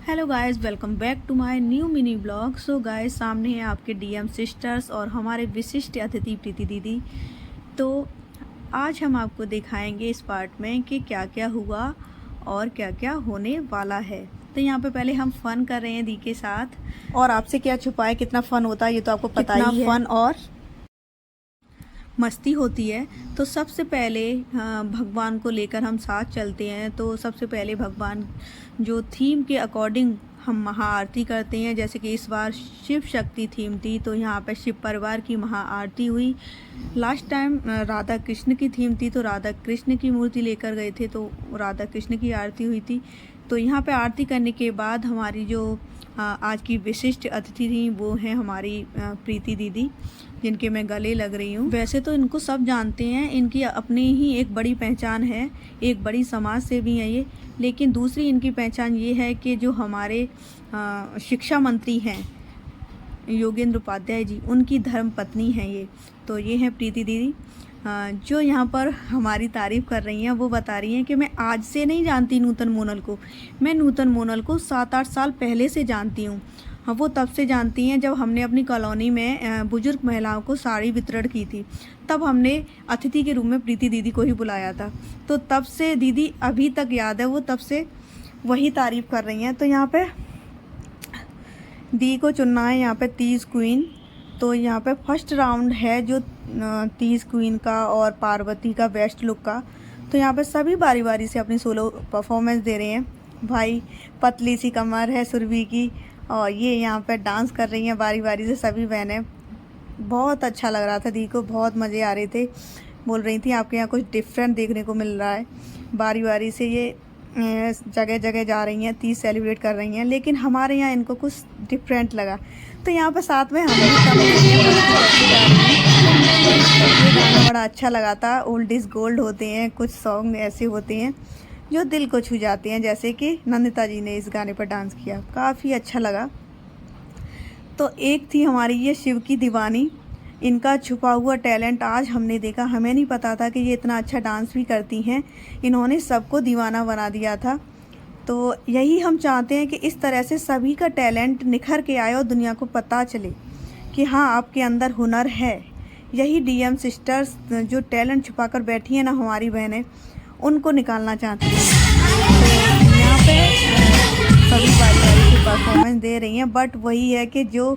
Hello guys, welcome back to my new mini blog. So guys, सामने है आपके DM sisters और हमारे विशिष्ट अतिथि प्रीति दीदी। तो आज हम आपको दिखाएंगे इस पार्ट में कि क्या क्या हुआ और क्या क्या होने वाला है। तो यहाँ पे पहले हम फन कर रहे हैं दी के साथ, और आपसे क्या छुपाए, कितना फन होता है ये तो आपको पता ही है। फन और मस्ती होती है। तो सबसे पहले भगवान को लेकर हम साथ चलते हैं। तो सबसे पहले भगवान जो थीम के अकॉर्डिंग हम महाआरती करते हैं। जैसे कि इस बार शिव शक्ति थीम थी, तो यहाँ पे शिव परिवार की महाआरती हुई। लास्ट टाइम राधा कृष्ण की थीम थी, तो राधा कृष्ण की मूर्ति लेकर गए थे, तो राधा कृष्ण की आरती हुई थी। तो यहाँ पे आरती करने के बाद हमारी जो आज की विशिष्ट अतिथि थी वो हैं हमारी प्रीति दीदी, जिनके मैं गले लग रही हूँ। वैसे तो इनको सब जानते हैं, इनकी अपनी ही एक बड़ी पहचान है, एक बड़ी समाज सेवी हैं ये। लेकिन दूसरी इनकी पहचान ये है कि जो हमारे शिक्षा मंत्री हैं योगेंद्र उपाध्याय जी, उनकी धर्म पत्नी हैं ये। तो ये हैं प्रीति दीदी, जो यहाँ पर हमारी तारीफ़ कर रही हैं। वो बता रही हैं कि मैं आज से नहीं जानती नूतन मोनल को, मैं नूतन मोनल को 7-8 साल पहले से जानती हूँ। हाँ, वो तब से जानती हैं जब हमने अपनी कॉलोनी में बुजुर्ग महिलाओं को साड़ी वितरण की थी। तब हमने अतिथि के रूप में प्रीति दीदी को ही बुलाया था। तो तब से दीदी अभी तक याद है, वो तब से वही तारीफ़ कर रही हैं। तो यहाँ पे दी को चुनना है यहाँ पे 30 क्वीन। तो यहाँ पे फर्स्ट राउंड है जो 30 क्वीन का और पार्वती का बेस्ट लुक का। तो यहाँ पे सभी बारी बारी से अपनी सोलो परफॉर्मेंस दे रहे हैं। भाई पतली सी कमर है सुरभि की, और ये यहाँ पे डांस कर रही हैं बारी बारी से सभी बहनें। बहुत अच्छा लग रहा था दी को, बहुत मज़े आ रहे थे। बोल रही थी आपके यहाँ कुछ डिफरेंट देखने को मिल रहा है। बारी बारी से ये जगह जगह जा रही हैं, 30 सेलिब्रेट कर रही हैं, लेकिन हमारे यहाँ इनको कुछ डिफरेंट लगा। तो यहाँ पर साथ में हम भी ये गाना बड़ा अच्छा लगा था। ओल्ड इज़ गोल्ड होते हैं, कुछ सॉन्ग ऐसे होते हैं जो दिल को छू जाते हैं, जैसे कि नंदिता जी ने इस गाने पर डांस किया, काफ़ी अच्छा लगा। तो एक थी हमारी ये शिव की दीवानी, इनका छुपा हुआ टैलेंट आज हमने देखा। हमें नहीं पता था कि ये इतना अच्छा डांस भी करती हैं। इन्होंने सबको दीवाना बना दिया था। तो यही हम चाहते हैं कि इस तरह से सभी का टैलेंट निखर के आए और दुनिया को पता चले कि हाँ, आपके अंदर हुनर है। यही डीएम सिस्टर्स जो टैलेंट छुपा कर बैठी हैं ना हमारी बहनें, उनको निकालना चाहती हैं। तो यहाँ पे सभी बारी की परफॉर्मेंस दे रही हैं, बट वही है कि जो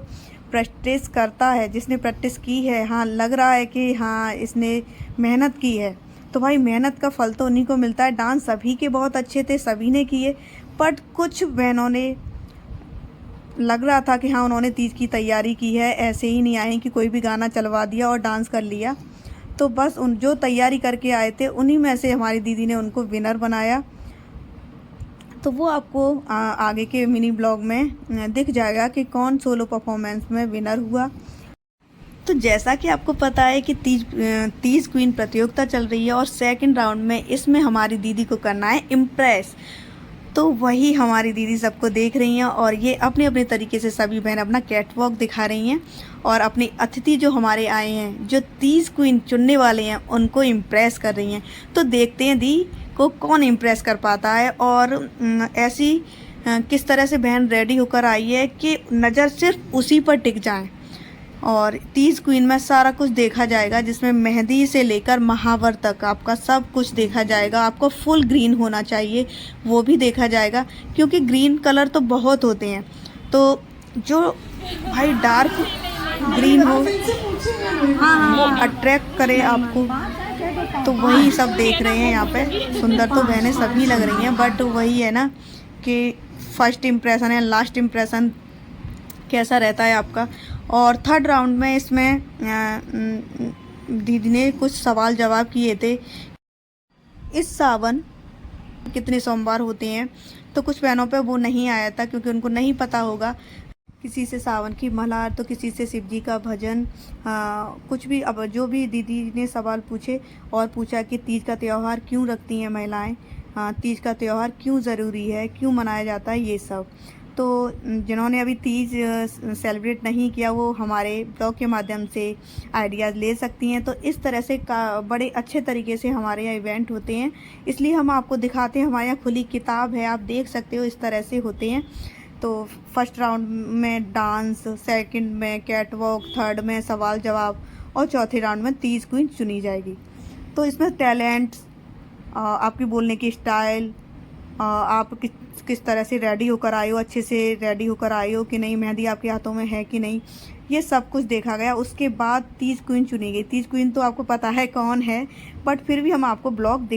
प्रैक्टिस करता है, जिसने प्रैक्टिस की है, हाँ लग रहा है कि हाँ इसने मेहनत की है, तो भाई मेहनत का फल तो उन्हीं को मिलता है। डांस सभी के बहुत अच्छे थे, सभी ने किए, बट कुछ बहनों ने लग रहा था कि हाँ उन्होंने तीज की तैयारी की है, ऐसे ही नहीं आए कि कोई भी गाना चलवा दिया और डांस कर लिया। तो बस उन जो तैयारी करके आए थे उन्हीं में से हमारी दीदी ने उनको विनर बनाया। तो वो आपको आगे के मिनी ब्लॉग में दिख जाएगा कि कौन सोलो परफॉर्मेंस में विनर हुआ। तो जैसा कि आपको पता है कि 30 क्वीन प्रतियोगिता चल रही है और सेकंड राउंड में इसमें हमारी दीदी को करना है इम्प्रेस। तो वही हमारी दीदी सबको देख रही हैं और ये अपने अपने तरीके से सभी बहन अपना कैटवॉक दिखा रही हैं और अपने अतिथि जो हमारे आए हैं, जो 30 क्वीन चुनने वाले हैं, उनको इम्प्रेस कर रही हैं। तो देखते हैं दी को कौन इम्प्रेस कर पाता है और ऐसी किस तरह से बहन रेडी होकर आई है कि नज़र सिर्फ उसी पर टिक जाए। और 30 क्वीन में सारा कुछ देखा जाएगा, जिसमें मेहंदी से लेकर महावर तक आपका सब कुछ देखा जाएगा। आपको फुल ग्रीन होना चाहिए, वो भी देखा जाएगा, क्योंकि ग्रीन कलर तो बहुत होते हैं। तो जो भाई डार्क ग्रीन हो, वो अट्रैक्ट करे आपको, तो वही सब देख रहे हैं यहाँ पे। सुंदर तो बहनें सभी लग रही हैं, बट वही है ना कि फर्स्ट इम्प्रेशन है, लास्ट इम्प्रेशन कैसा रहता है आपका। और थर्ड राउंड में इसमें दीदी ने कुछ सवाल जवाब किए थे। इस सावन कितने सोमवार होते हैं, तो कुछ बहनों पे वो नहीं आया था, क्योंकि उनको नहीं पता होगा। किसी से सावन की मल्हार, तो किसी से शिव जी का भजन, कुछ भी। अब जो भी दीदी ने सवाल पूछे और पूछा कि तीज का त्यौहार क्यों रखती हैं महिलाएं, तीज का त्यौहार क्यों ज़रूरी है, क्यों मनाया जाता है, ये सब। तो जिन्होंने अभी तीज सेलिब्रेट नहीं किया, वो हमारे ब्लॉग के माध्यम से आइडियाज़ ले सकती हैं। तो इस तरह से बड़े अच्छे तरीके से हमारे यहाँ इवेंट होते हैं, इसलिए हम आपको दिखाते हैं। हमारे यहाँ खुली किताब है, आप देख सकते हो, इस तरह से होते हैं। तो फर्स्ट राउंड में डांस, सेकंड में कैट वॉक, थर्ड में सवाल जवाब और चौथे राउंड में 30 क्वीन चुनी जाएगी। तो इसमें टैलेंट, आपकी बोलने की स्टाइल, आप किस तरह से रेडी होकर आए हो, अच्छे से रेडी होकर आए हो कि नहीं, मेहंदी आपके हाथों में है कि नहीं, ये सब कुछ देखा गया। उसके बाद 30 क्वीन चुनी गई। 30 क्वीन तो आपको पता है कौन है, बट फिर भी हम आपको ब्लॉग